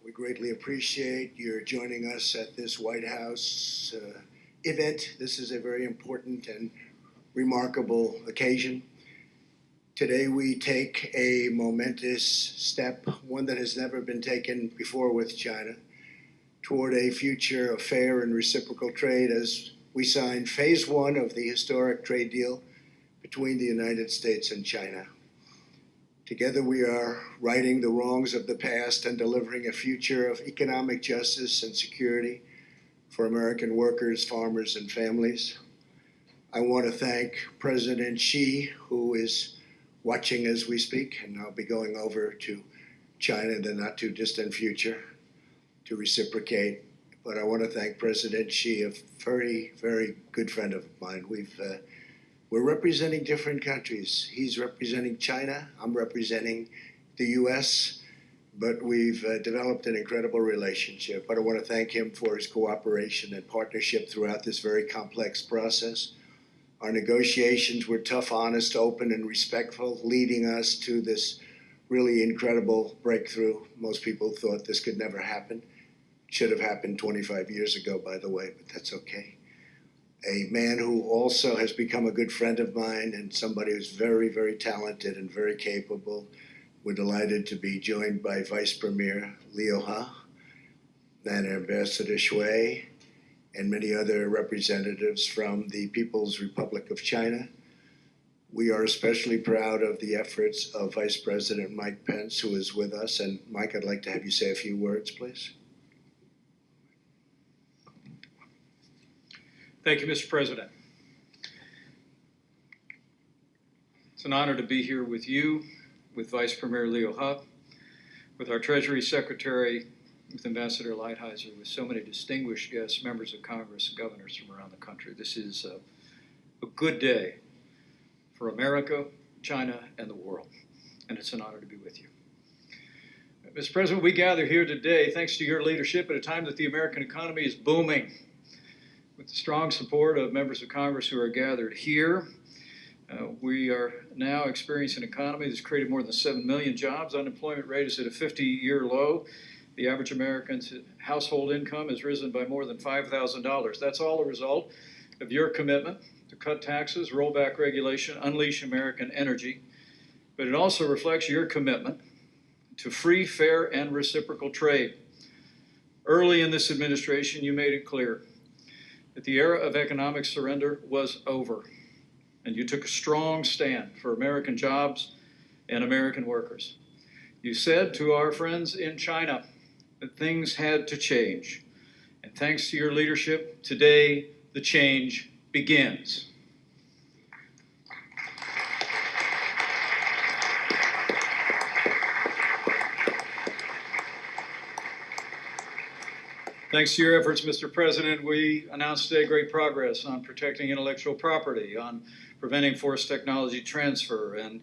We greatly appreciate your joining us at this White House event. This is a very important and remarkable occasion. Today we take a momentous step, one that has never been taken before with China, toward a future of fair and reciprocal trade as we sign phase one of the historic trade deal between the United States and China. Together we are righting the wrongs of the past and delivering a future of economic justice and security for American workers, farmers, and families. I want to thank President Xi, who is watching as we speak, and I'll be going over to China in the not too distant future to reciprocate. But I want to thank President Xi, a very, very good friend of mine. We're representing different countries. He's representing China, I'm representing the US, but we've developed an incredible relationship. But I want to thank him for his cooperation and partnership throughout this very complex process. Our negotiations were tough, honest, open, and respectful, leading us to this really incredible breakthrough. Most people thought this could never happen. Should have happened 25 years ago, by the way, but that's okay. A man who also has become a good friend of mine and somebody who's very, very talented and very capable. We're delighted to be joined by Vice Premier Liu He and Ambassador Shui and many other representatives from the People's Republic of China. We are especially proud of the efforts of Vice President Mike Pence, who is with us. And Mike, I'd like to have you say a few words, please. Thank you, Mr. President. It's an honor to be here with you, with Vice Premier Liu He, with our Treasury Secretary, with Ambassador Lighthizer, with so many distinguished guests, members of Congress, and governors from around the country. This is a good day for America, China, and the world, and it's an honor to be with you. Mr. President, we gather here today thanks to your leadership at a time that the American economy is booming. With the strong support of members of Congress who are gathered here, we are now experiencing an economy that's created more than 7 million jobs. Unemployment rate is at a 50-year low. The average American's household income has risen by more than $5,000. That's all a result of your commitment to cut taxes, roll back regulation, unleash American energy. But it also reflects your commitment to free, fair, and reciprocal trade. Early in this administration, you made it clear that the era of economic surrender was over, and you took a strong stand for American jobs and American workers. You said to our friends in China that things had to change, and thanks to your leadership, today the change begins. Thanks to your efforts, Mr. President, we announced today great progress on protecting intellectual property, on preventing forced technology transfer and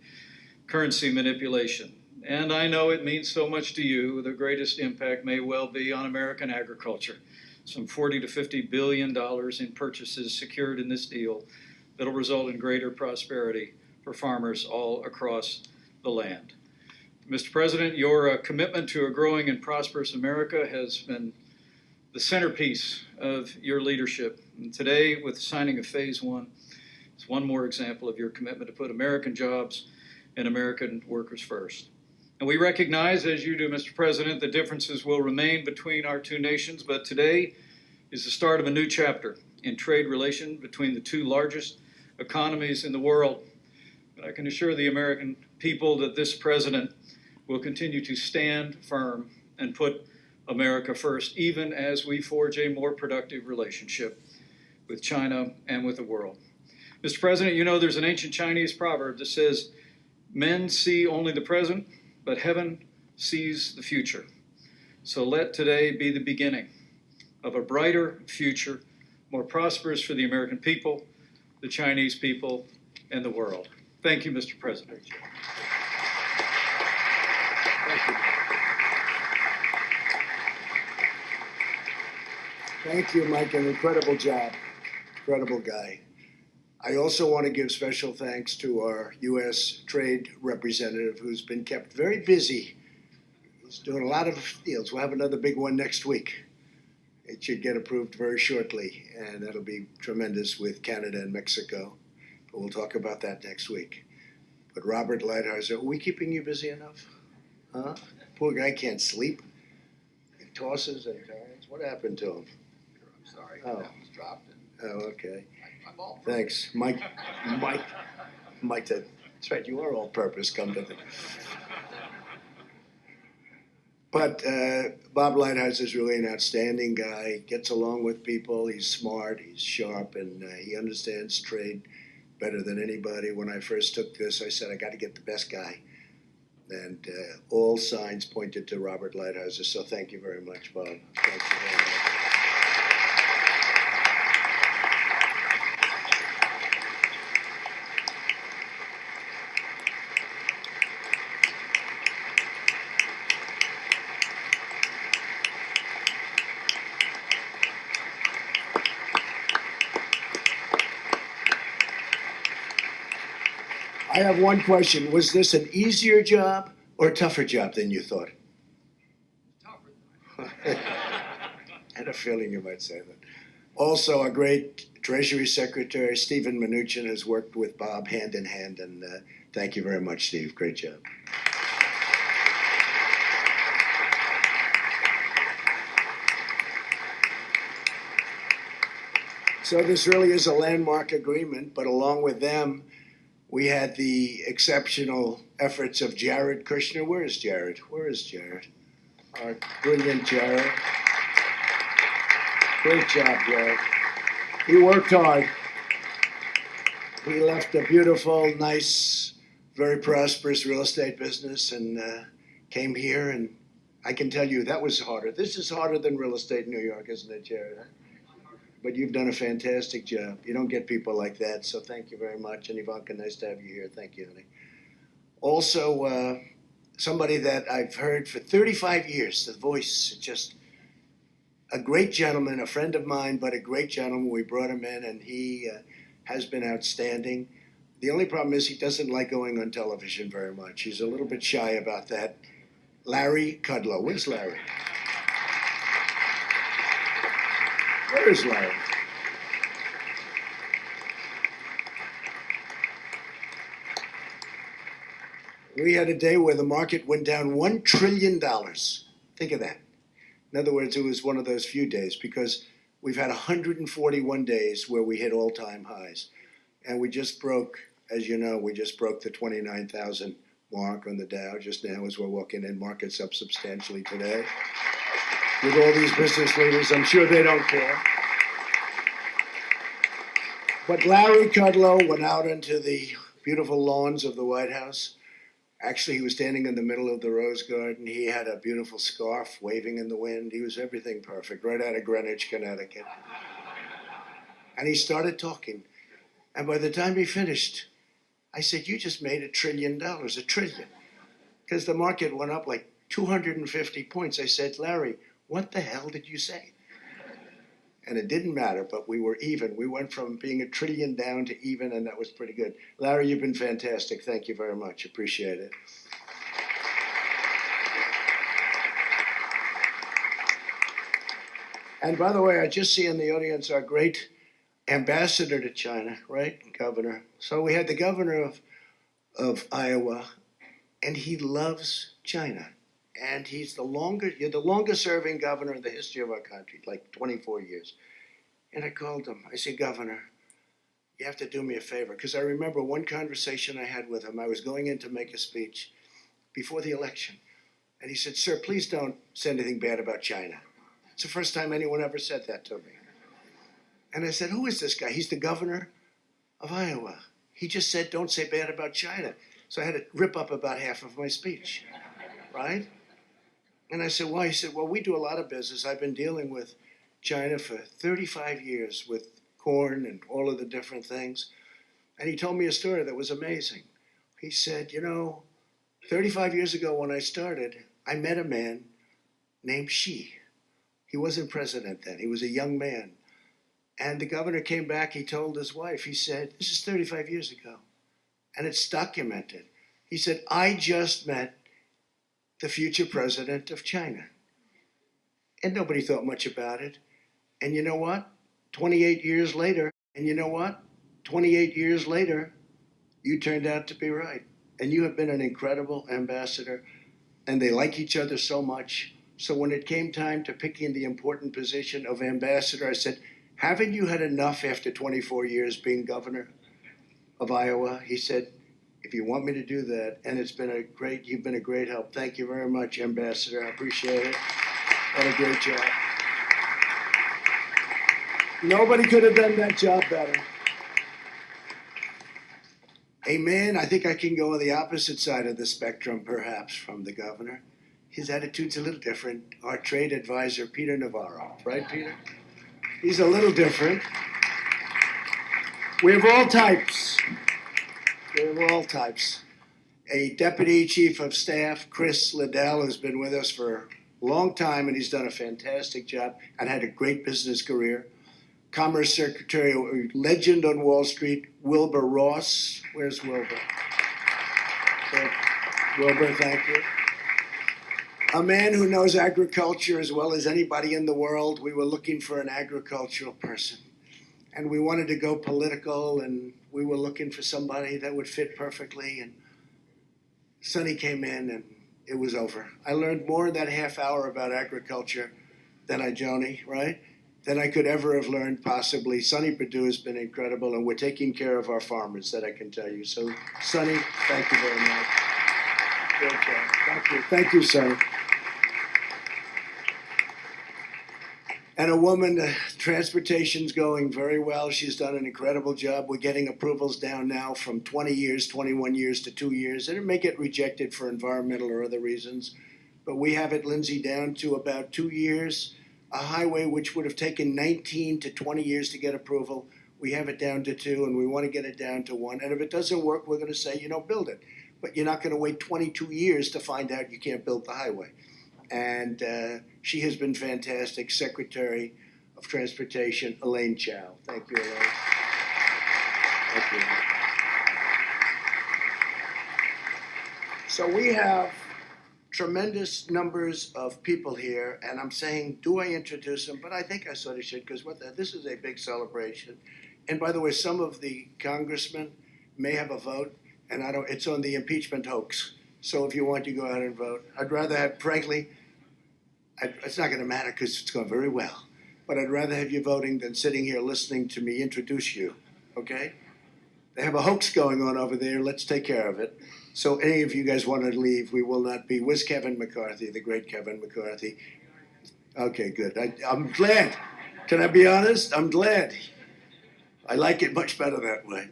currency manipulation. And I know it means so much to you. The greatest impact may well be on American agriculture. Some $40 to $50 billion in purchases secured in this deal that'll result in greater prosperity for farmers all across the land. Mr. President, your commitment to a growing and prosperous America has been the centerpiece of your leadership. And today, with the signing of phase one, it's one more example of your commitment to put American jobs and American workers first. And we recognize, as you do, Mr. President, that differences will remain between our two nations, but today is the start of a new chapter in trade relation between the two largest economies in the world. And I can assure the American people that this president will continue to stand firm and put America first, even as we forge a more productive relationship with China and with the world. Mr. President, you know there's an ancient Chinese proverb that says, men see only the present, but heaven sees the future. So let today be the beginning of a brighter future, more prosperous for the American people, the Chinese people, and the world. Thank you, Mr. President. Thank you. Thank you, Mike. An incredible job. Incredible guy. I also want to give special thanks to our U.S. Trade Representative, who's been kept very busy He's doing a lot of deals. We'll have another big one next week. It should get approved very shortly, and that'll be tremendous with Canada and Mexico. But we'll talk about that next week. But Robert Lighthizer, are we keeping you busy enough? Huh? Poor guy can't sleep. He tosses and turns. What happened to him? I'm sorry, Oh. that was dropped. And Oh, okay. I'm all for it. Thanks. Mike, that's right, you are all-purpose, come to think. But Bob Lighthizer is really an outstanding guy. Gets along with people. He's smart. He's sharp, and he understands trade better than anybody. When I first took this, I said I got to get the best guy, and all signs pointed to Robert Lighthizer. So thank you very much, Bob. Thank you very much. I have one question. Was this an easier job or a tougher job than you thought? Tougher. I had a feeling you might say that. Also, a great Treasury Secretary, Stephen Mnuchin, has worked with Bob hand in hand, and thank you very much, Steve. Great job. So this really is a landmark agreement, but along with them, we had the exceptional efforts of Jared Kushner. Where is Jared? Where is Jared? Our brilliant Jared. Great job, Jared. He worked hard. He left a beautiful, nice, very prosperous real estate business and came here, and I can tell you that was harder. This is harder than real estate in New York, isn't it, Jared? But you've done a fantastic job. You don't get people like that, so thank you very much. And Ivanka, nice to have you here. Thank you, honey. Also, somebody that I've heard for 35 years, the voice, just a great gentleman, a friend of mine, but a great gentleman. We brought him in, and he has been outstanding. The only problem is he doesn't like going on television very much. He's a little bit shy about that. Larry Kudlow. Where's Larry? Where is Larry? We had a day where the market went down $1 trillion. Think of that. In other words, it was one of those few days because we've had 141 days where we hit all-time highs. And we just broke, as you know, we just broke the 29,000 mark on the Dow just now as we're walking in. Market's up substantially today. With all these business leaders, I'm sure they don't care. But Larry Kudlow went out into the beautiful lawns of the White House. Actually, he was standing in the middle of the Rose Garden. He had a beautiful scarf waving in the wind. He was everything perfect, right out of Greenwich, Connecticut. And he started talking. And by the time he finished, I said, you just made $1 trillion, $1 trillion. Because the market went up like 250 points. I said, Larry, what the hell did you say? And it didn't matter, but we were even. We went from being $1 trillion down to even, and that was pretty good. Larry, you've been fantastic. Thank you very much. Appreciate it. And by the way, I just see in the audience our great ambassador to China, right? Governor. So we had the governor of Iowa, and he loves China. And you're the longest serving governor in the history of our country, like 24 years. And I called him. I said, Governor, you have to do me a favor. Because I remember one conversation I had with him. I was going in to make a speech before the election. And he said, sir, please don't say anything bad about China. It's the first time anyone ever said that to me. And I said, who is this guy? He's the governor of Iowa. He just said, don't say bad about China. So I had to rip up about half of my speech, right? And I said, why? He said, well, we do a lot of business. I've been dealing with China for 35 years with corn and all of the different things. And he told me a story that was amazing. He said, 35 years ago when I started, I met a man named Xi. He wasn't president then. He was a young man. And the governor came back. He told his wife, he said, this is 35 years ago. And it's documented. He said, I just met the future president of China. And nobody thought much about it. And you know what? 28 years later, you turned out to be right. And you have been an incredible ambassador. And they like each other so much. So when it came time to picking the important position of ambassador, I said, haven't you had enough after 24 years being governor of Iowa? He said, if you want me to do that, and you've been a great help. Thank you very much, Ambassador. I appreciate it. What a great job. Nobody could have done that job better. Amen. I think I can go on the opposite side of the spectrum, perhaps, from the governor. His attitude's a little different. Our trade advisor, Peter Navarro. Right, Peter? He's a little different. We have all types. A deputy chief of staff, Chris Liddell, has been with us for a long time, and he's done a fantastic job and had a great business career. Commerce Secretary, a legend on Wall Street, Wilbur Ross. Where's Wilbur? Wilbur, thank you. A man who knows agriculture as well as anybody in the world. We were looking for an agricultural person. And we wanted to go political, and we were looking for somebody that would fit perfectly. And Sonny came in, and it was over. I learned more in that half hour about agriculture than Joni, right? Than I could ever have learned, possibly. Sonny Perdue has been incredible, and we're taking care of our farmers, that I can tell you. So, Sonny, thank you very much. Great job. Thank you. Thank you, Sonny. And a woman, transportation's going very well. She's done an incredible job. We're getting approvals down now from 20 years, 21 years to 2 years. And it may get rejected for environmental or other reasons. But we have it, Lindsay, down to about 2 years. A highway which would have taken 19 to 20 years to get approval, we have it down to 2, and we want to get it down to 1. And if it doesn't work, we're going to say, build it. But you're not going to wait 22 years to find out you can't build the highway. And she has been fantastic. Secretary of Transportation, Elaine Chao. Thank you, Elaine. Thank you. So we have tremendous numbers of people here, and I'm saying, do I introduce them? But I think I sort of should, because this is a big celebration. And by the way, some of the congressmen may have a vote, and it's on the impeachment hoax. So if you want, you go out and vote. I'd rather have, frankly, it's not going to matter because it's going very well. But I'd rather have you voting than sitting here listening to me introduce you, okay? They have a hoax going on over there. Let's take care of it. So any of you guys want to leave, we will not be. Where's Kevin McCarthy, the great Kevin McCarthy? Okay, good. I'm glad. Can I be honest? I'm glad. I like it much better that way.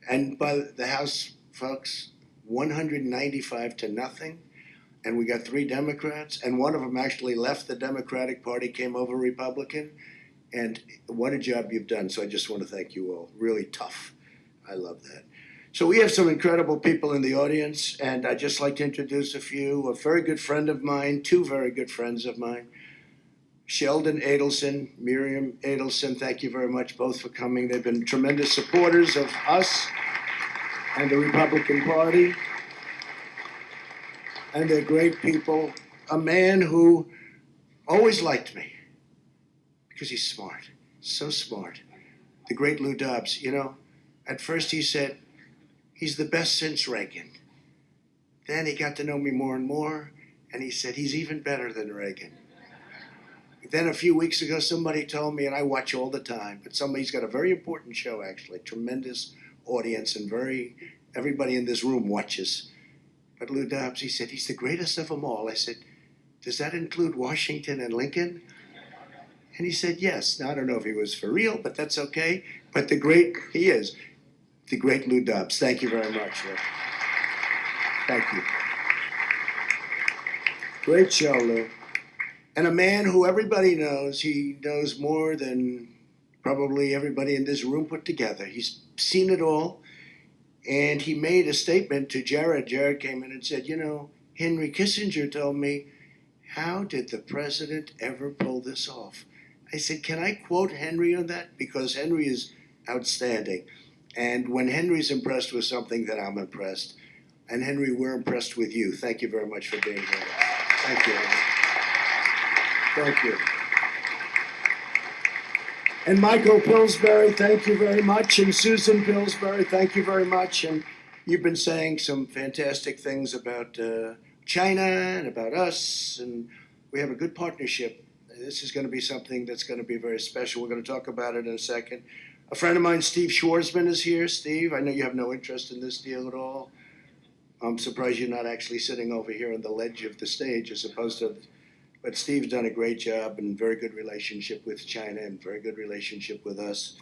And by the House, folks, 195 to nothing. And we got 3 Democrats, and one of them actually left the Democratic Party, came over Republican. And what a job you've done. So I just want to thank you all. Really tough. I love that. So we have some incredible people in the audience, and I'd just like to introduce a few. A very good friend of mine, 2 very good friends of mine. Sheldon Adelson, Miriam Adelson, thank you very much both for coming. They've been tremendous supporters of us and the Republican Party. And they're great people. A man who always liked me because he's smart, so smart. The great Lou Dobbs, at first he said, he's the best since Reagan. Then he got to know me more and more, and he said, he's even better than Reagan. Then a few weeks ago, somebody told me, and I watch all the time, but somebody's got a very important show, actually, tremendous audience, and everybody in this room watches. But Lou Dobbs, he said, he's the greatest of them all. I said, does that include Washington and Lincoln? And he said, yes. Now, I don't know if he was for real, but that's okay. But he is. The great Lou Dobbs. Thank you very much, Lou. Thank you. Great show, Lou. And a man who everybody knows, he knows more than probably everybody in this room put together. He's seen it all. And he made a statement to Jared. Jared came in and said, Henry Kissinger told me, how did the president ever pull this off? I said, can I quote Henry on that? Because Henry is outstanding. And when Henry's impressed with something, then I'm impressed. And Henry, we're impressed with you. Thank you very much for being here. Thank you. Thank you. And Michael Pillsbury, thank you very much. And Susan Pillsbury, thank you very much. And you've been saying some fantastic things about China and about us, and we have a good partnership. This is going to be something that's going to be very special. We're going to talk about it in a second. A friend of mine, Steve Schwarzman, is here. Steve, I know you have no interest in this deal at all. I'm surprised you're not actually sitting over here on the ledge of the stage as opposed to, but Steve's done a great job and very good relationship with China and very good relationship with us.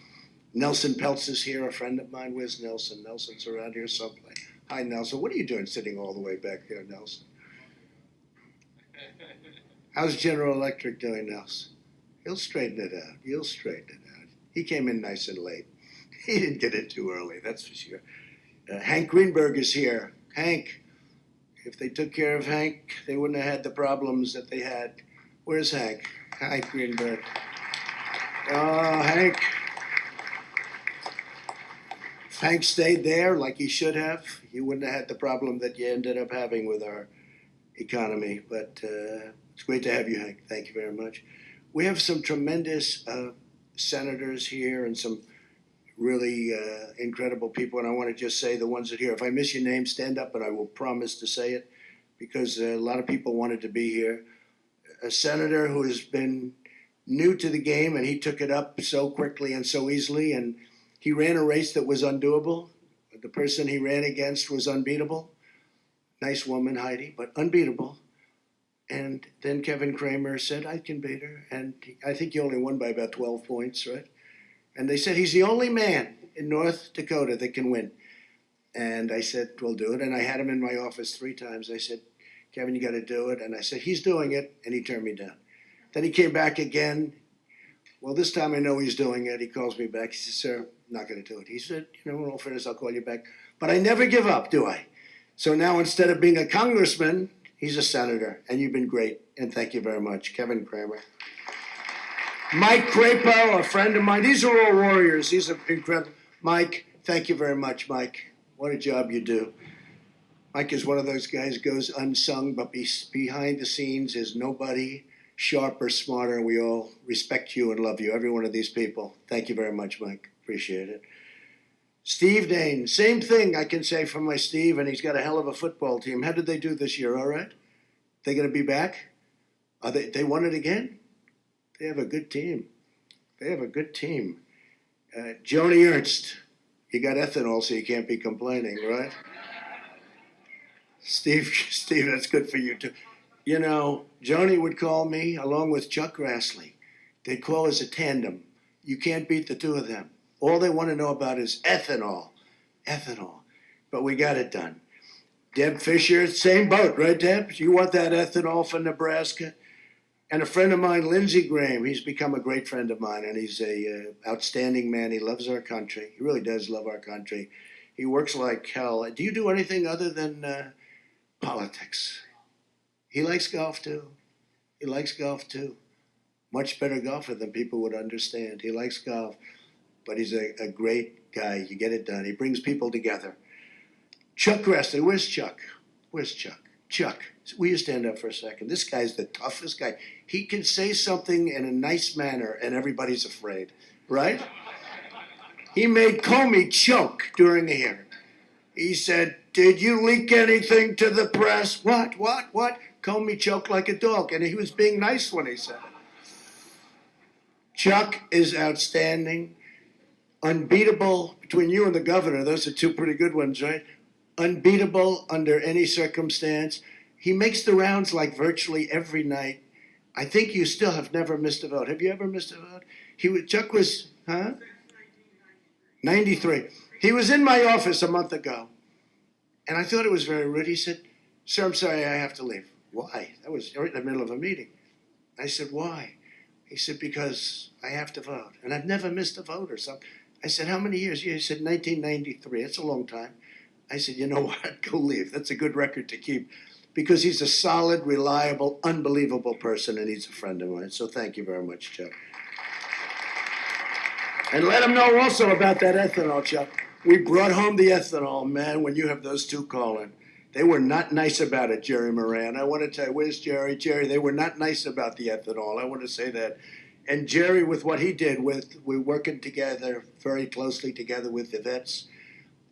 Nelson Peltz is here, a friend of mine. Where's Nelson? Nelson's around here someplace. Hi, Nelson. What are you doing sitting all the way back there, Nelson? How's General Electric doing, Nelson? He'll straighten it out. You'll straighten it out. He came in nice and late. He didn't get in too early, that's for sure. Hank Greenberg is here. Hank, if they took care of Hank, they wouldn't have had the problems that they had. Where's Hank? Hank Greenberg. Oh, Hank. If Hank stayed there like he should have, you wouldn't have had the problem that you ended up having with our economy. But it's great to have you, Hank. Thank you very much. We have some tremendous senators here and some really incredible people. And I want to just say the ones that are here, if I miss your name, stand up and I will promise to say it because a lot of people wanted to be here. A senator who has been new to the game and he took it up so quickly and so easily, and he ran a race that was undoable. The person he ran against was unbeatable. Nice woman, Heidi, but unbeatable. And then Kevin Cramer said, I can beat her. And I think he only won by about 12 points, right? And they said, he's the only man in North Dakota that can win. And I said, we'll do it. And I had him in my office 3 times. I said, Kevin, you got to do it. And I said, he's doing it. And he turned me down. Then he came back again. Well, this time I know he's doing it. He calls me back. He said, sir, I'm not going to do it. He said, in all fairness, I'll call you back. But I never give up, do I? So now instead of being a congressman, he's a senator. And you've been great. And thank you very much. Kevin Cramer. Mike Crapo, a friend of mine. These are all warriors. These are incredible. Mike, thank you very much, Mike. What a job you do. Mike is one of those guys who goes unsung, but behind the scenes is nobody sharper, smarter. We all respect you and love you, every one of these people. Thank you very much, Mike. Appreciate it. Steve Dane, same thing I can say for my Steve, and he's got a hell of a football team. How did they do this year, all right? They going to be back? They won it again? They have a good team. They have a good team. Joni Ernst, you got ethanol, so you can't be complaining, right? Steve, that's good for you too. You know, Joni would call me along with Chuck Grassley. They'd call us a tandem. You can't beat the two of them. All they want to know about is ethanol. Ethanol. But we got it done. Deb Fisher, same boat, right, Deb? You want that ethanol for Nebraska? And a friend of mine, Lindsey Graham, he's become a great friend of mine, and he's a outstanding man. He loves our country. He really does love our country. He works like hell. Do you do anything other than politics? He likes golf, too. He likes golf, too. Much better golfer than people would understand. He likes golf, but he's a great guy. You get it done. He brings people together. Chuck Grassley, where's Chuck? Where's Chuck? Chuck, will you stand up for a second? This guy's the toughest guy. He can say something in a nice manner and everybody's afraid, right? He made Comey choke during the hearing. He said, did you leak anything to the press? What? Comey choked like a dog, and he was being nice when he said it. Chuck is outstanding, unbeatable between you and the governor. Those are 2 pretty good ones, right? Unbeatable under any circumstance. He makes the rounds like virtually every night. I think you still have never missed a vote. Have you ever missed a vote? Chuck was, 93. He was in my office a month ago, and I thought it was very rude. He said, sir, I'm sorry, I have to leave. Why? That was right in the middle of a meeting. I said, why? He said, because I have to vote, and I've never missed a vote or something. I said, how many years? He said, 1993. That's a long time. I said, you know what? Go leave. That's a good record to keep because he's a solid, reliable, unbelievable person, and he's a friend of mine. So thank you very much, Chuck. And let him know also about that ethanol, Chuck. We brought home the ethanol, man, when you have those 2 calling. They were not nice about it, Jerry Moran. I want to tell you, where's Jerry? Jerry, they were not nice about the ethanol. I want to say that. And Jerry, with what he did, we're working together, very closely together with the vets.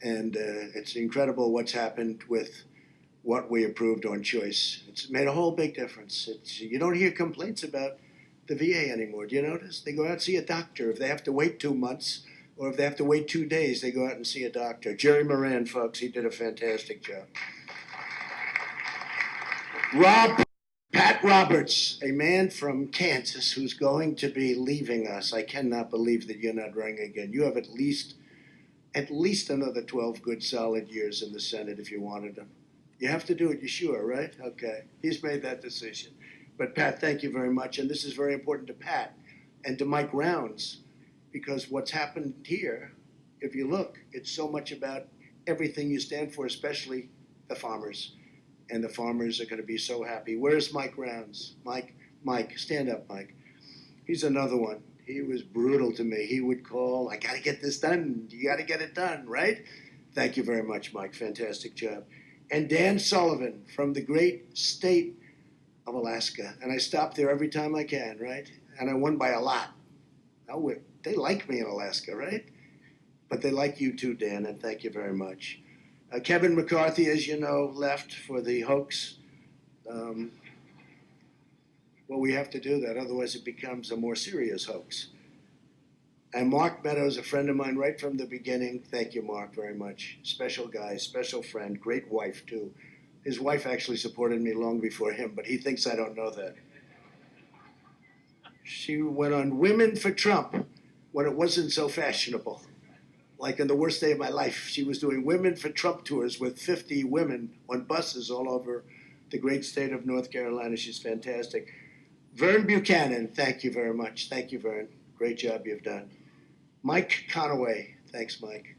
And it's incredible what's happened with what we approved on choice. It's made a whole big difference. You don't hear complaints about the VA anymore. Do you notice? They go out and see a doctor. If they have to wait 2 months or if they have to wait 2 days, they go out and see a doctor. Jerry Moran, folks, he did a fantastic job. Pat Roberts, a man from Kansas who's going to be leaving us. I cannot believe that you're not running again. You have at least another 12 good solid years in the Senate if you wanted them. You have to do it, you sure, right? Okay. He's made that decision. But Pat, thank you very much. And this is very important to Pat and to Mike Rounds, because what's happened here, if you look, it's so much about everything you stand for, especially the farmers. And the farmers are going to be so happy. Where's Mike Rounds? Mike, stand up, Mike. He's another one. He was brutal to me. He would call, I got to get this done. You got to get it done, right? Thank you very much, Mike. Fantastic job. And Dan Sullivan from the great state of Alaska. And I stop there every time I can, right? And I won by a lot. They like me in Alaska, right? But they like you too, Dan, and thank you very much. Kevin McCarthy, as you know, left for the hoax. Well, we have to do that, otherwise it becomes a more serious hoax. And Mark Meadows, a friend of mine right from the beginning. Thank you, Mark, very much. Special guy, special friend, great wife, too. His wife actually supported me long before him, but he thinks I don't know that. She went on Women for Trump when it wasn't so fashionable. Like in the worst day of my life, she was doing Women for Trump tours with 50 women on buses all over the great state of North Carolina. She's fantastic. Vern Buchanan, thank you very much. Thank you, Vern. Great job you've done. Mike Conaway, thanks, Mike.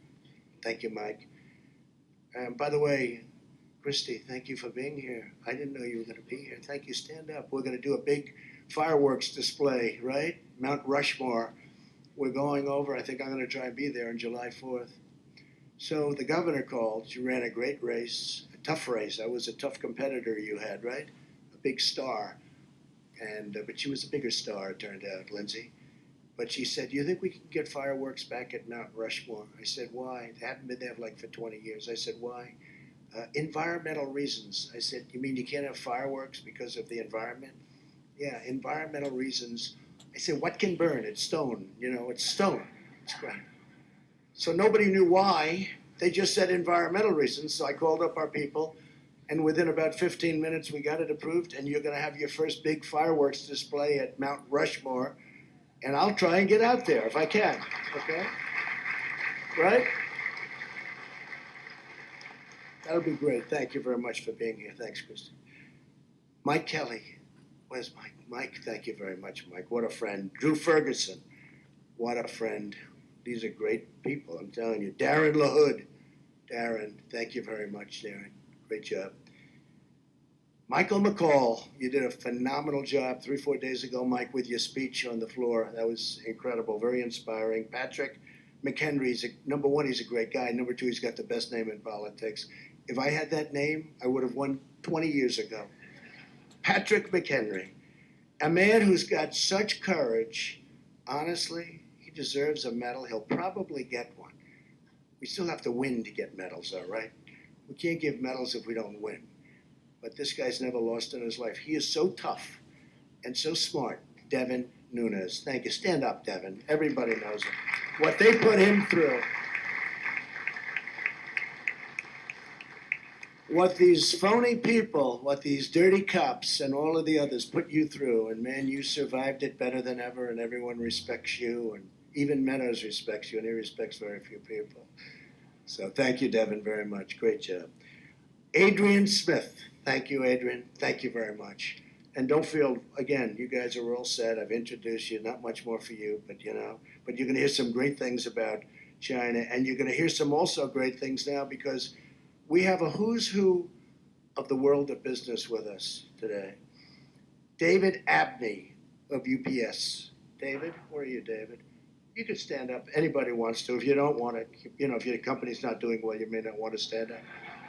Thank you, Mike. By the way, Christy, thank you for being here. I didn't know you were going to be here. Thank you. Stand up. We're going to do a big fireworks display, right? Mount Rushmore. We're going over. I think I'm going to try and be there on July 4th. So the governor called. She ran a great race, a tough race. I was a tough competitor you had, right? A big star. But she was a bigger star, it turned out, Lindsay. But she said, do you think we can get fireworks back at Mount Rushmore? I said, why? They haven't been there like for 20 years. I said, why? Environmental reasons. I said, you mean you can't have fireworks because of the environment? Yeah, environmental reasons. I said, what can burn? It's stone. You know, it's stone. It's ground. So nobody knew why. They just said environmental reasons. So I called up our people, and within about 15 minutes, we got it approved, and you're going to have your first big fireworks display at Mount Rushmore, and I'll try and get out there if I can, okay? Right? That'll be great. Thank you very much for being here. Thanks, Kristen. Mike Kelly. Where's Mike? Mike, thank you very much, Mike. What a friend. Drew Ferguson. What a friend. These are great people, I'm telling you. Darren LaHood. Darren, thank you very much, Darren. Great job. Michael McCall, you did a phenomenal job 3-4 days ago, Mike, with your speech on the floor. That was incredible, very inspiring. Patrick McHenry, number one, he's a great guy. Number two, he's got the best name in politics. If I had that name, I would have won 20 years ago. Patrick McHenry, a man who's got such courage. Honestly, he deserves a medal. He'll probably get one. We still have to win to get medals, all right? We can't give medals if we don't win. But this guy's never lost in his life. He is so tough and so smart. Devin Nunes. Thank you. Stand up, Devin. Everybody knows him. What they put him through. What these phony people, what these dirty cops and all of the others put you through, and man, you survived it better than ever, and everyone respects you, and even Meadows respects you, and he respects very few people. So thank you, Devin, very much. Great job. Adrian Smith. Thank you, Adrian. Thank you very much. And don't feel, again, you guys are all set. I've introduced you. Not much more for you, but you're going to hear some great things about China, and you're going to hear some also great things now because we have a who's who of the world of business with us today. David Abney of UPS. David, where are you, David? You can stand up. Anybody wants to. If you don't want to, if your company's not doing well, you may not want to stand up.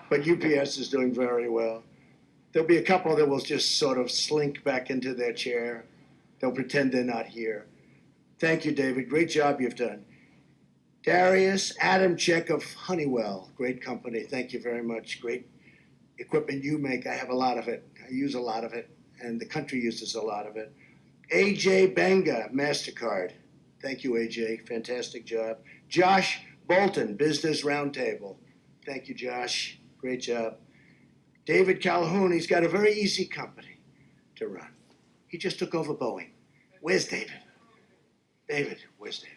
but UPS is doing very well. There'll be a couple that will just sort of slink back into their chair. They'll pretend they're not here. Thank you, David. Great job you've done. Darius Adamczyk of Honeywell. Great company. Thank you very much. Great equipment you make. I have a lot of it. I use a lot of it, and the country uses a lot of it. AJ Banga, MasterCard. Thank you, AJ. Fantastic job. Josh Bolton, Business Roundtable. Thank you, Josh. Great job. David Calhoun, he's got a very easy company to run. He just took over Boeing. Where's David? David, where's David?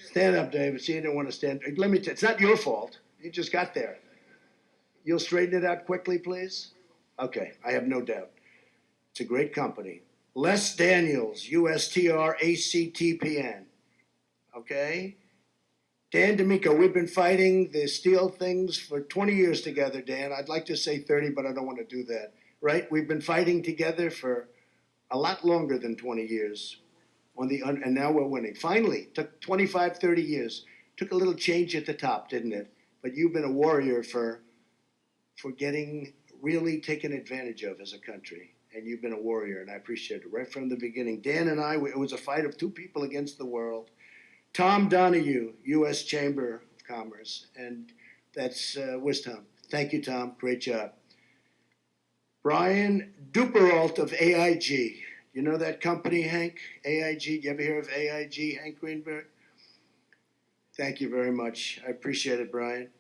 Stand up, David. See, you don't want to stand. Let me tell you, it's not your fault. You just got there. You'll straighten it out quickly, please? Okay, I have no doubt. It's a great company. Les Daniels, USTRACTPN. Okay? Dan D'Amico, we've been fighting the steel things for 20 years together, Dan. I'd like to say 30, but I don't want to do that. Right? We've been fighting together for a lot longer than 20 years. And now we're winning. Finally, took 25, 30 years. Took a little change at the top, didn't it? But you've been a warrior for getting really taken advantage of as a country. And you've been a warrior, and I appreciate it right from the beginning. Dan and I, it was a fight of two people against the world. Tom Donahue, U.S. Chamber of Commerce, and that's, where's Tom? Thank you, Tom. Great job. Brian Duperalt of AIG. You know that company, Hank? AIG, do you ever hear of AIG, Hank Greenberg? Thank you very much. I appreciate it, Brian.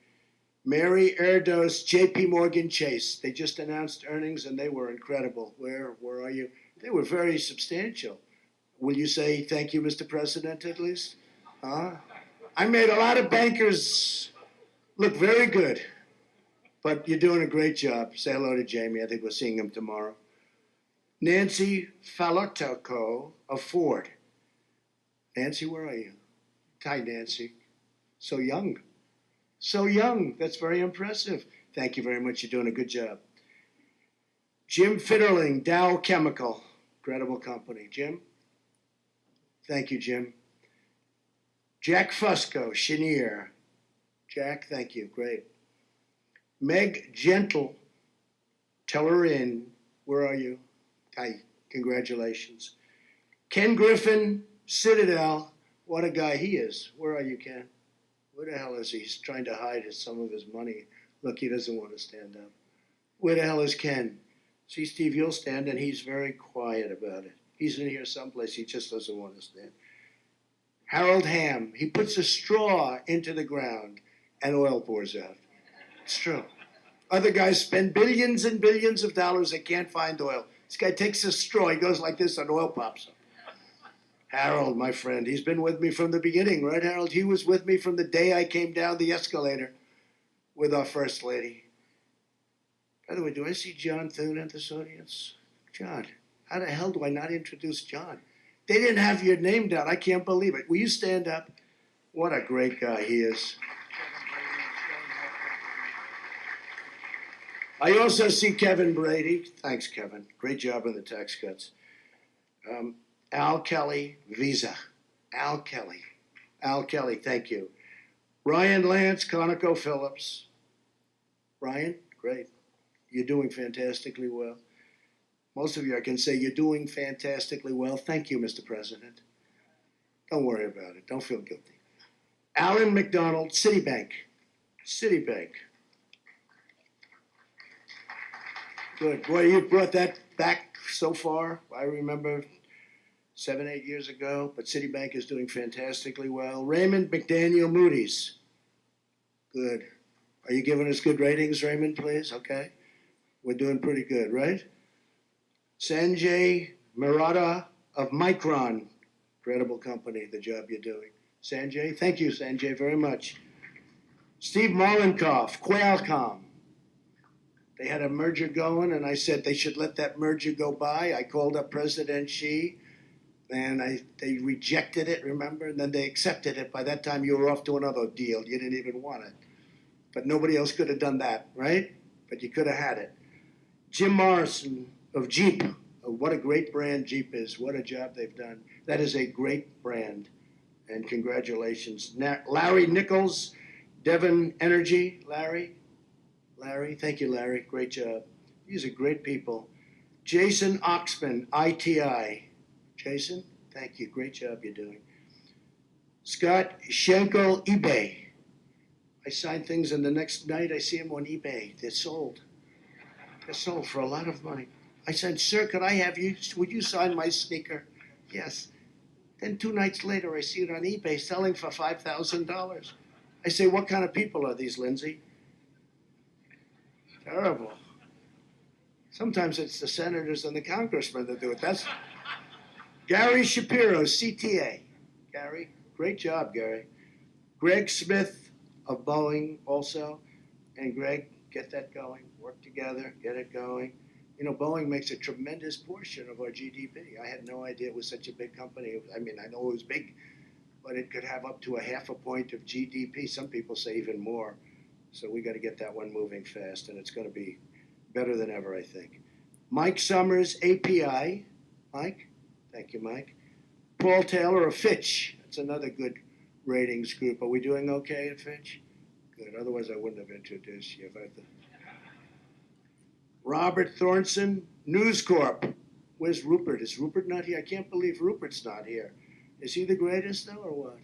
Mary Erdos, JP Morgan Chase. They just announced earnings, and they were incredible. Where are you? They were very substantial. Will you say thank you, Mr. President, at least? Huh? I made a lot of bankers look very good, but you're doing a great job. Say hello to Jamie. I think we're seeing him tomorrow. Nancy Falotoko of Ford. Nancy, where are you? Hi, Nancy. So young. So young. That's very impressive. Thank you very much. You're doing a good job. Jim Fitterling, Dow Chemical. Incredible company. Jim? Thank you, Jim. Jack Fusco, Chenier. Jack, thank you. Great. Meg Gentle, tell her in. Where are you? Hi, congratulations. Ken Griffin, Citadel. What a guy he is. Where are you, Ken? Where the hell is he? He's trying to hide some of his money. Look, he doesn't want to stand up. Where the hell is Ken? See, Steve, you'll stand, and he's very quiet about it. He's in here someplace. He just doesn't want to stand. Harold Ham, he puts a straw into the ground, and oil pours out. It's true. Other guys spend billions and billions of dollars. They can't find oil. This guy takes a straw. He goes like this, and oil pops up. Harold, my friend, he's been with me from the beginning, right, Harold? He was with me from the day I came down the escalator with our First Lady. By the way, do I see John Thune in this audience? John, how the hell do I not introduce John? They didn't have your name down. I can't believe it. Will you stand up? What a great guy he is. I also see Kevin Brady. Thanks, Kevin. Great job on the tax cuts. Al Kelly, Visa. Al Kelly. Al Kelly, thank you. Ryan Lance, ConocoPhillips. Ryan, great. You're doing fantastically well. Most of you, I can say, you're doing fantastically well. Thank you, Mr. President. Don't worry about it. Don't feel guilty. Alan McDonald, Citibank. Citibank. Good. Boy, you brought that back so far. I remember 7, 8 years ago, but Citibank is doing fantastically well. Raymond McDaniel Moody's. Good. Are you giving us good ratings, Raymond, please? Okay. We're doing pretty good, right? Sanjay Murata of Micron. Incredible company, the job you're doing. Sanjay, thank you, Sanjay, very much. Steve Mollenkopf, Qualcomm. They had a merger going, and I said they should let that merger go by. I called up President Xi, and they rejected it, remember? And then they accepted it. By that time, you were off to another deal. You didn't even want it. But nobody else could have done that, right? But you could have had it. Jim Morrison of Jeep. Oh, what a great brand Jeep is. What a job they've done. That is a great brand. And congratulations. Larry Nichols, Devon Energy. Larry, Larry, thank you, Larry. Great job. These are great people. Jason Oxman, ITI. Jason, thank you. Great job you're doing. Scott Schenkel, eBay. I sign things and the next night I see them on eBay. They're sold. They're sold for a lot of money. I said, sir, could I have you, would you sign my sneaker? Yes. Then 2 nights later, I see it on eBay selling for $5,000. I say, what kind of people are these, Lindsay? Terrible. Sometimes it's the senators and the congressmen that do it. That's Gary Shapiro, CTA. Gary, great job, Gary. Greg Smith of Boeing also. And Greg, get that going. Work together, get it going. You know, Boeing makes a tremendous portion of our GDP. I had no idea it was such a big company. I mean, I know it was big, but it could have up to 0.5 point of GDP. Some people say even more. So we got to get that one moving fast, and it's going to be better than ever, I think. Mike Summers, API. Mike? Thank you, Mike. Paul Taylor of Fitch. That's another good ratings group. Are we doing okay at Fitch? Good. Otherwise, I wouldn't have introduced you. Robert Thornton, News Corp. Where's Rupert? Is Rupert not here? I can't believe Rupert's not here. Is he the greatest, though, or what?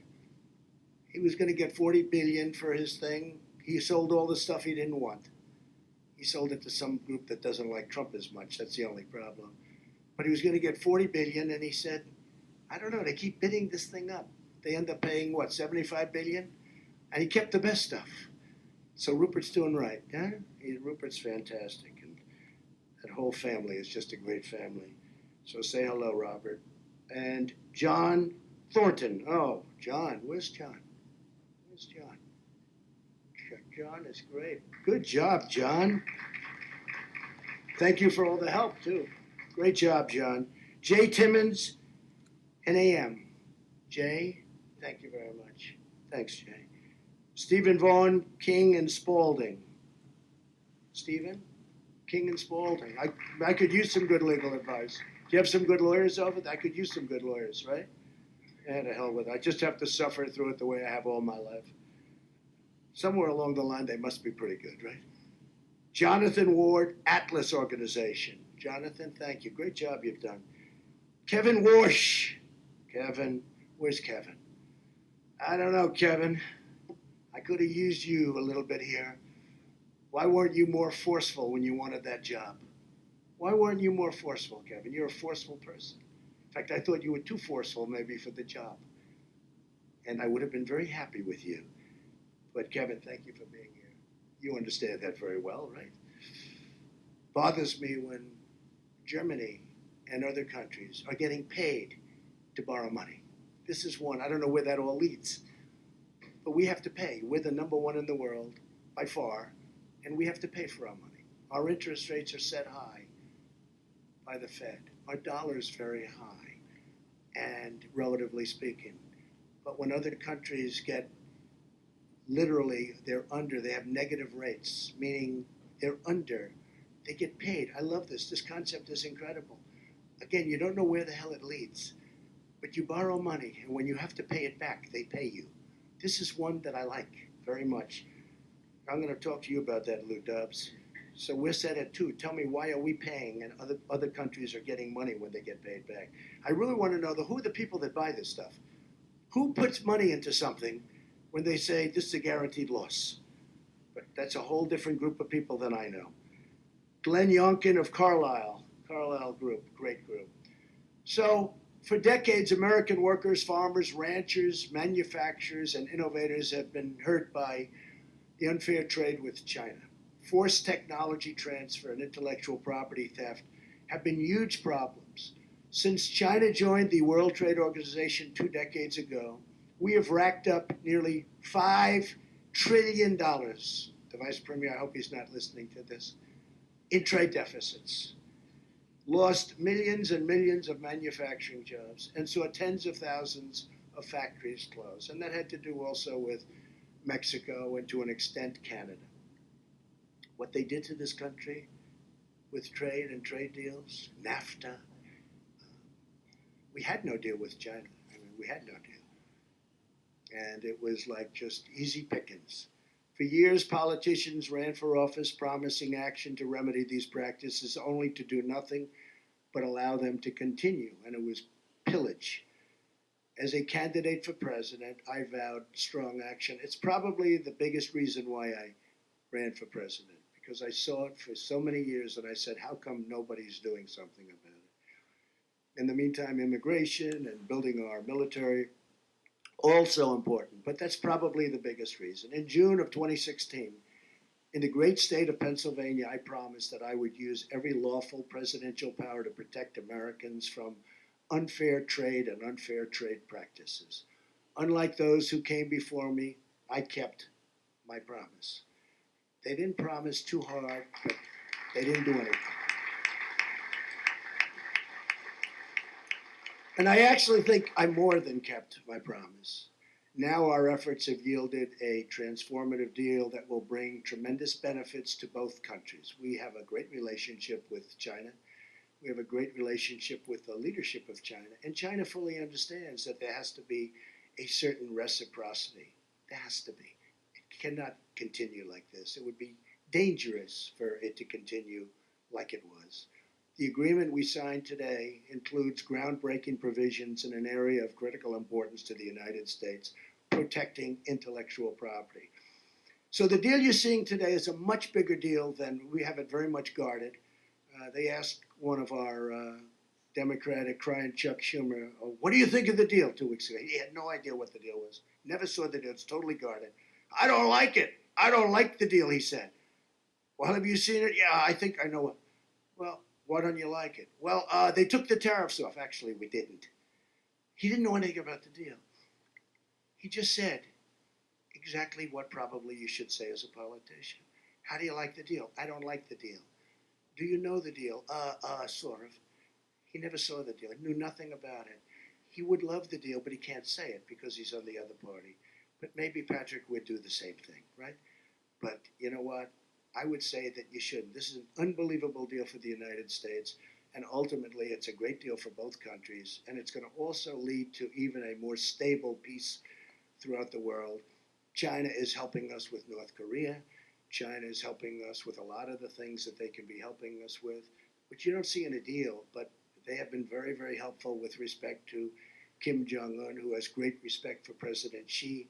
He was going to get $40 billion for his thing. He sold all the stuff he didn't want. He sold it to some group that doesn't like Trump as much. That's the only problem. But he was going to get $40 billion, and he said, I don't know, they keep bidding this thing up. They end up paying, what, $75 billion? And he kept the best stuff. So Rupert's doing right. Yeah? Rupert's fantastic. And that whole family is just a great family. So say hello, Robert. And John Thornton. Oh, John. Where's John? Where's John? John is great. Good job, John. Thank you for all the help, too. Great job, John. Jay Timmons, NAM. Jay, thank you very much. Thanks, Jay. Stephen Vaughn, King and Spalding. Stephen, King and Spalding. I could use some good legal advice. Do you have some good lawyers over there? I could use some good lawyers, right? And to hell with it. I just have to suffer through it the way I have all my life. Somewhere along the line, they must be pretty good, right? Jonathan Ward, Atlas Organization. Jonathan, thank you. Great job you've done. Kevin Warsh. Kevin, where's Kevin? I don't know, Kevin. I could have used you a little bit here. Why weren't you more forceful when you wanted that job? Why weren't you more forceful, Kevin? You're a forceful person. In fact, I thought you were too forceful maybe for the job. And I would have been very happy with you. But Kevin, thank you for being here. You understand that very well, right? Bothers me when Germany and other countries are getting paid to borrow money. This is one. I don't know where that all leads. But we have to pay. We're the number one in the world, by far, and we have to pay for our money. Our interest rates are set high by the Fed. Our dollar is very high, and relatively speaking. But when other countries get literally, they have negative rates, meaning they're under, they get paid. I love this. This concept is incredible. Again, you don't know where the hell it leads, but you borrow money, and when you have to pay it back, they pay you. This is one that I like very much. I'm going to talk to you about that, Lou Dobbs. So we're set at 2. Tell me, why are we paying and other countries are getting money when they get paid back? I really want to know who are the people that buy this stuff? Who puts money into something when they say this is a guaranteed loss? But that's a whole different group of people than I know. Glenn Youngkin of Carlyle Group, great group. So for decades, American workers, farmers, ranchers, manufacturers, and innovators have been hurt by the unfair trade with China. Forced technology transfer and intellectual property theft have been huge problems. Since China joined the World Trade Organization 2 decades ago, we have racked up nearly $5 trillion. The Vice Premier, I hope he's not listening to this, in trade deficits. Lost millions and millions of manufacturing jobs and saw tens of thousands of factories close. And that had to do also with Mexico and to an extent Canada. What they did to this country with trade and trade deals, NAFTA, we had no deal with China. We had no deal. And it was like just easy pickings. For years, politicians ran for office promising action to remedy these practices, only to do nothing but allow them to continue, and it was pillage. As a candidate for president, I vowed strong action. It's probably the biggest reason why I ran for president, because I saw it for so many years and I said, how come nobody's doing something about it? In the meantime, immigration and building our military, also important, but that's probably the biggest reason. In June of 2016, in the great state of Pennsylvania, I promised that I would use every lawful presidential power to protect Americans from unfair trade and unfair trade practices. Unlike those who came before me, I kept my promise. They didn't promise too hard, but they didn't do anything. And I actually think I more than kept my promise. Now our efforts have yielded a transformative deal that will bring tremendous benefits to both countries. We have a great relationship with China. We have a great relationship with the leadership of China. And China fully understands that there has to be a certain reciprocity. There has to be. It cannot continue like this. It would be dangerous for it to continue like it was. The agreement we signed today includes groundbreaking provisions in an area of critical importance to the United States, protecting intellectual property. So the deal you're seeing today is a much bigger deal than we have it very much guarded. They asked one of our Democratic crying Chuck Schumer, oh, what do you think of the deal 2 weeks ago? He had no idea what the deal was. Never saw the deal. It's totally guarded. I don't like it. I don't like the deal, he said. Well, have you seen it? Yeah, I think I know it. Well, why don't you like it? Well, they took the tariffs off. Actually, we didn't. He didn't know anything about the deal. He just said exactly what probably you should say as a politician. How do you like the deal? I don't like the deal. Do you know the deal? Sort of. He never saw the deal. He knew nothing about it. He would love the deal, but he can't say it because he's on the other party. But maybe Patrick would do the same thing, right? But you know what? I would say that you shouldn't. This is an unbelievable deal for the United States, and ultimately it's a great deal for both countries, and it's going to also lead to even a more stable peace throughout the world. China is helping us with North Korea. China is helping us with a lot of the things that they can be helping us with, which you don't see in a deal, but they have been very, very helpful with respect to Kim Jong-un, who has great respect for President Xi.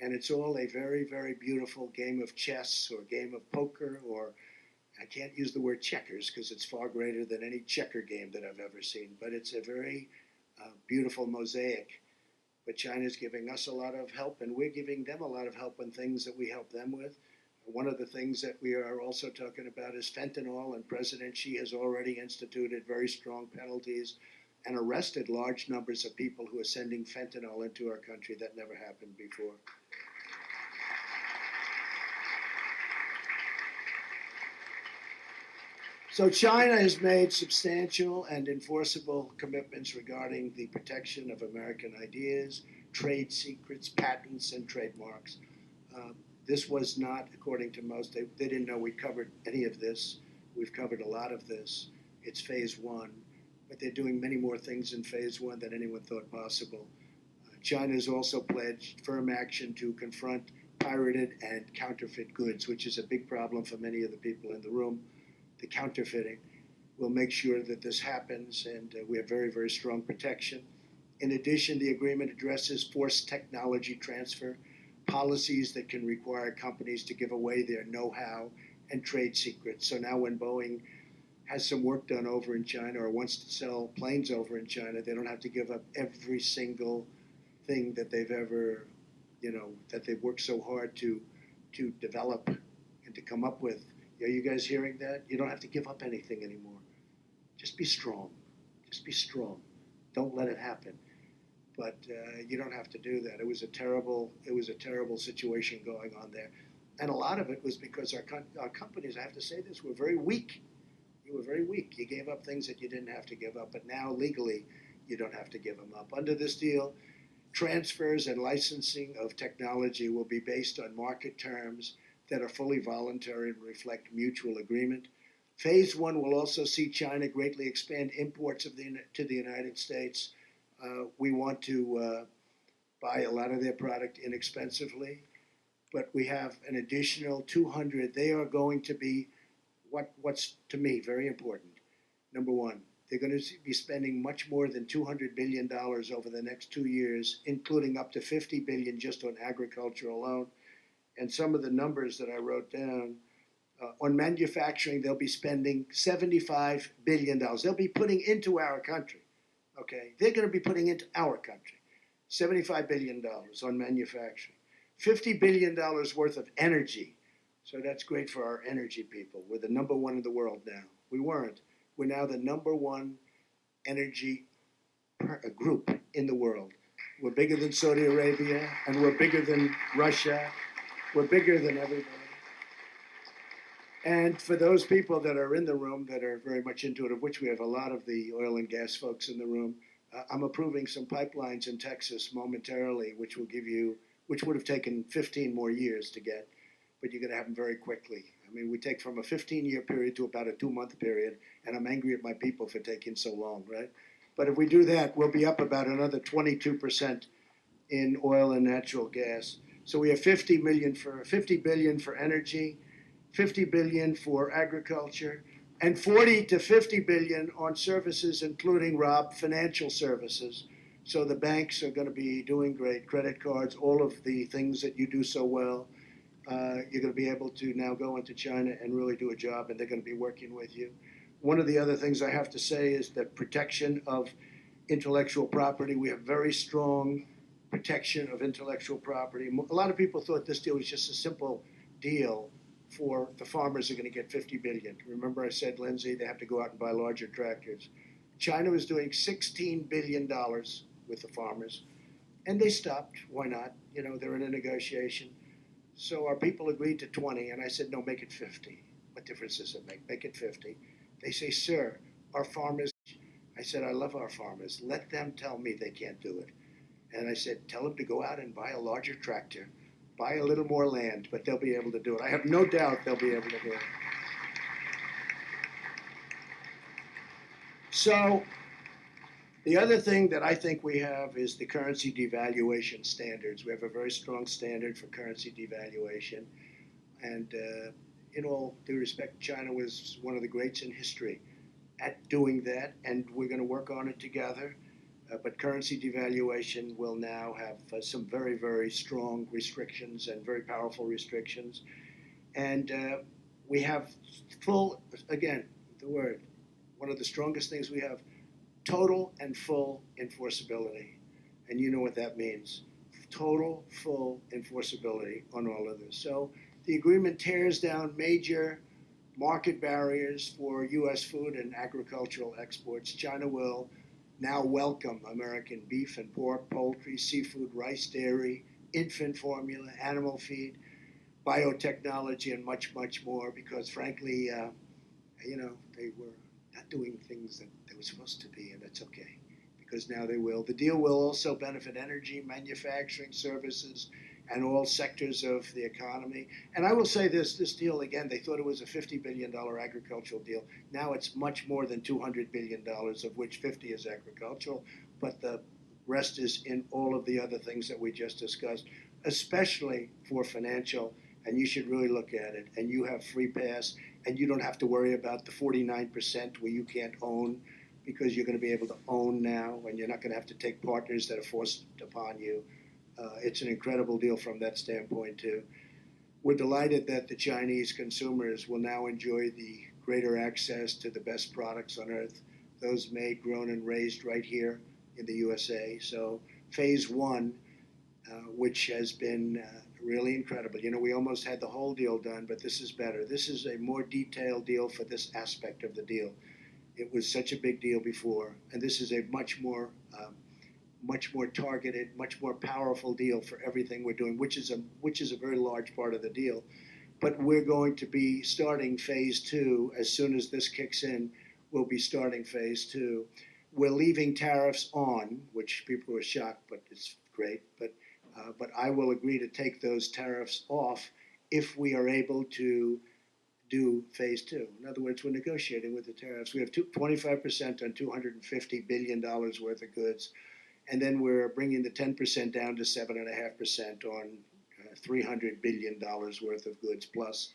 And it's all a very, very beautiful game of chess or game of poker, or I can't use the word checkers because it's far greater than any checker game that I've ever seen. But it's a very beautiful mosaic. But China's giving us a lot of help, and we're giving them a lot of help on things that we help them with. One of the things that we are also talking about is fentanyl, and President Xi has already instituted very strong penalties and arrested large numbers of people who are sending fentanyl into our country. That never happened before. So China has made substantial and enforceable commitments regarding the protection of American ideas, trade secrets, patents, and trademarks. This was not, according to most, they didn't know we covered any of this. We've covered a lot of this. It's phase one, but they're doing many more things in phase one than anyone thought possible. China has also pledged firm action to confront pirated and counterfeit goods, which is a big problem for many of the people in the room. The counterfeiting. We'll make sure that this happens, and we have very, very strong protection. In addition, the agreement addresses forced technology transfer, policies that can require companies to give away their know-how and trade secrets. So now when Boeing has some work done over in China or wants to sell planes over in China, they don't have to give up every single thing that they've ever, that they've worked so hard to develop and to come up with. Are you guys hearing that? You don't have to give up anything anymore. Just be strong. Just be strong. Don't let it happen. But you don't have to do that. It was a terrible situation going on there, and a lot of it was because our companies, I have to say this, were very weak. You were very weak. You gave up things that you didn't have to give up, but now legally you don't have to give them up. Under this deal, transfers and licensing of technology will be based on market terms that are fully voluntary and reflect mutual agreement. Phase one will also see China greatly expand imports to the United States. We want to buy a lot of their product inexpensively. but we have an additional 200. They are going to be what's to me very important. Number one, they're going to be spending much more than $200 billion over the next 2 years, including up to $50 billion just on agriculture alone. And some of the numbers that I wrote down, on manufacturing, they'll be spending $75 billion. They'll be putting into our country, okay? They're going to be putting into our country $75 billion on manufacturing. $50 billion worth of energy. So that's great for our energy people. We're the number one in the world now. We weren't. We're now the number one energy group in the world. We're bigger than Saudi Arabia, and we're bigger than Russia. We're bigger than everybody. And for those people that are in the room that are very much into it, of which we have a lot of the oil and gas folks in the room, I'm approving some pipelines in Texas momentarily, which would have taken 15 more years to get, but you're going to have them very quickly. I mean, we take from a 15-year period to about a 2-month period, and I'm angry at my people for taking so long, right? But if we do that, we'll be up about another 22% in oil and natural gas. So we have 50 billion for energy, 50 billion for agriculture, and 40 to 50 billion on services, including, Rob, financial services. So the banks are going to be doing great, credit cards, all of the things that you do so well. You're going to be able to now go into China and really do a job, and they're going to be working with you. One of the other things I have to say is that protection of intellectual property. We have very strong protection of intellectual property. A lot of people thought this deal was just a simple deal for the farmers who are going to get $50 billion. Remember I said, Lindsay, they have to go out and buy larger tractors. China was doing $16 billion with the farmers, and they stopped. Why not? You know, they're in a negotiation. So our people agreed to 20, and I said, no, make it 50. What difference does it make? Make it 50. They say, sir, our farmers. I said, I love our farmers. Let them tell me they can't do it. And I said, tell them to go out and buy a larger tractor, buy a little more land, but they'll be able to do it. I have no doubt they'll be able to do it. So the other thing that I think we have is the currency devaluation standards. We have a very strong standard for currency devaluation. And in all due respect, China was one of the greats in history at doing that, and we're going to work on it together. But currency devaluation will now have some very, very strong restrictions and very powerful restrictions. And we have full, again, the word, one of the strongest things we have, total and full enforceability. And you know what that means. Total, full enforceability on all of this. So the agreement tears down major market barriers for U.S. food and agricultural exports. China will now welcome American beef and pork, poultry, seafood, rice, dairy, infant formula, animal feed, biotechnology, and much, much more, because frankly, they were not doing things that they were supposed to be, and that's okay, because now they will. The deal will also benefit energy, manufacturing, services, and all sectors of the economy. And I will say this deal, again, they thought it was a $50 billion agricultural deal. Now it's much more than $200 billion, of which 50 is agricultural, but the rest is in all of the other things that we just discussed, especially for financial, and you should really look at it. And you have free pass, and you don't have to worry about the 49% where you can't own, because you're going to be able to own now, and you're not going to have to take partners that are forced upon you. It's an incredible deal from that standpoint, too. We're delighted that the Chinese consumers will now enjoy the greater access to the best products on earth, those made, grown, and raised right here in the USA. So phase one, which has been really incredible. You know, we almost had the whole deal done, but this is better. This is a more detailed deal for this aspect of the deal. It was such a big deal before, and this is a much more targeted, much more powerful deal for everything we're doing, which is a very large part of the deal. But we're going to be starting phase two as soon as this kicks in. We'll be starting phase two. We're leaving tariffs on, which people are shocked, but it's great. But I will agree to take those tariffs off if we are able to do phase two. In other words, we're negotiating with the tariffs. We have 25% on $250 billion worth of goods. And then we're bringing the 10% down to 7.5% on $300 billion worth of goods plus.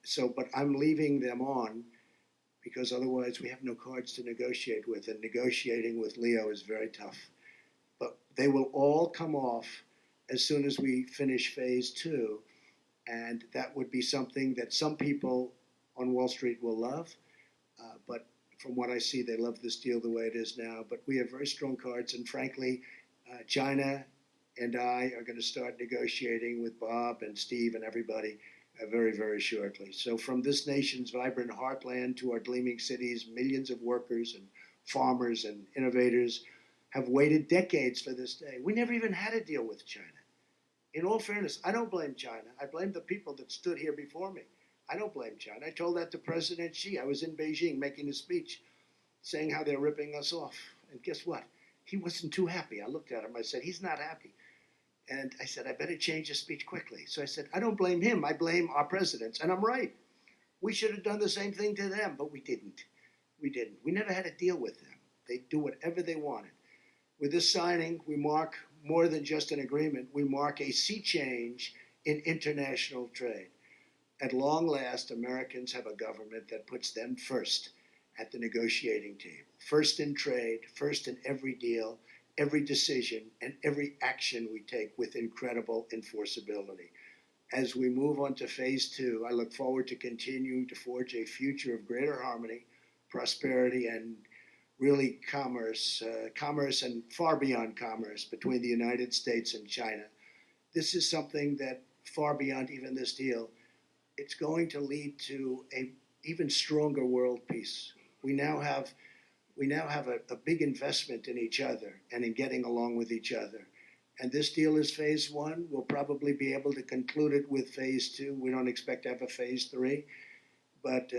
So, but I'm leaving them on because otherwise we have no cards to negotiate with, and negotiating with Leo is very tough. But they will all come off as soon as we finish phase 2, and that would be something that some people on Wall Street will love, but from what I see, they love this deal the way it is now. But we have very strong cards, and frankly, China and I are going to start negotiating with Bob and Steve and everybody very, very shortly. So from this nation's vibrant heartland to our gleaming cities, millions of workers and farmers and innovators have waited decades for this day. We never even had a deal with China. In all fairness, I don't blame China. I blame the people that stood here before me. I don't blame China. I told that to President Xi. I was in Beijing making a speech saying how they're ripping us off. And guess what? He wasn't too happy. I looked at him. I said, he's not happy. And I said, I better change the speech quickly. So I said, I don't blame him. I blame our presidents. And I'm right. We should have done the same thing to them, but we didn't. We didn't. We never had a deal with them. They do whatever they wanted. With this signing, we mark more than just an agreement. We mark a sea change in international trade. At long last, Americans have a government that puts them first at the negotiating table. First in trade, first in every deal, every decision, and every action we take with incredible enforceability. As we move on to phase 2, I look forward to continuing to forge a future of greater harmony, prosperity, and really commerce and far beyond commerce between the United States and China. This is something that far beyond even this deal, it's going to lead to an even stronger world peace. We now have a big investment in each other and in getting along with each other. And this deal is phase 1. We'll probably be able to conclude it with phase 2. We don't expect to have a phase 3, but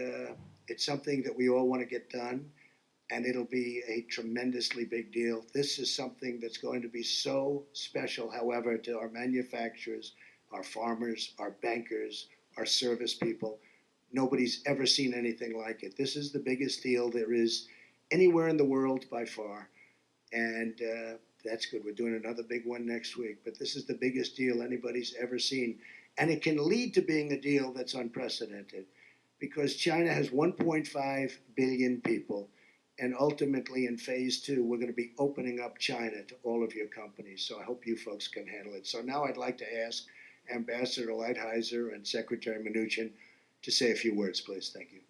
it's something that we all want to get done, and it'll be a tremendously big deal. This is something that's going to be so special, however, to our manufacturers, our farmers, our bankers, our service people. Nobody's ever seen anything like it. This is the biggest deal there is anywhere in the world by far, and that's good. We're doing another big one next week, but this is the biggest deal anybody's ever seen, and it can lead to being a deal that's unprecedented because China has 1.5 billion people, and ultimately in phase 2, we're going to be opening up China to all of your companies, so I hope you folks can handle it. So now I'd like to ask Ambassador Lighthizer and Secretary Mnuchin to say a few words, please. Thank you.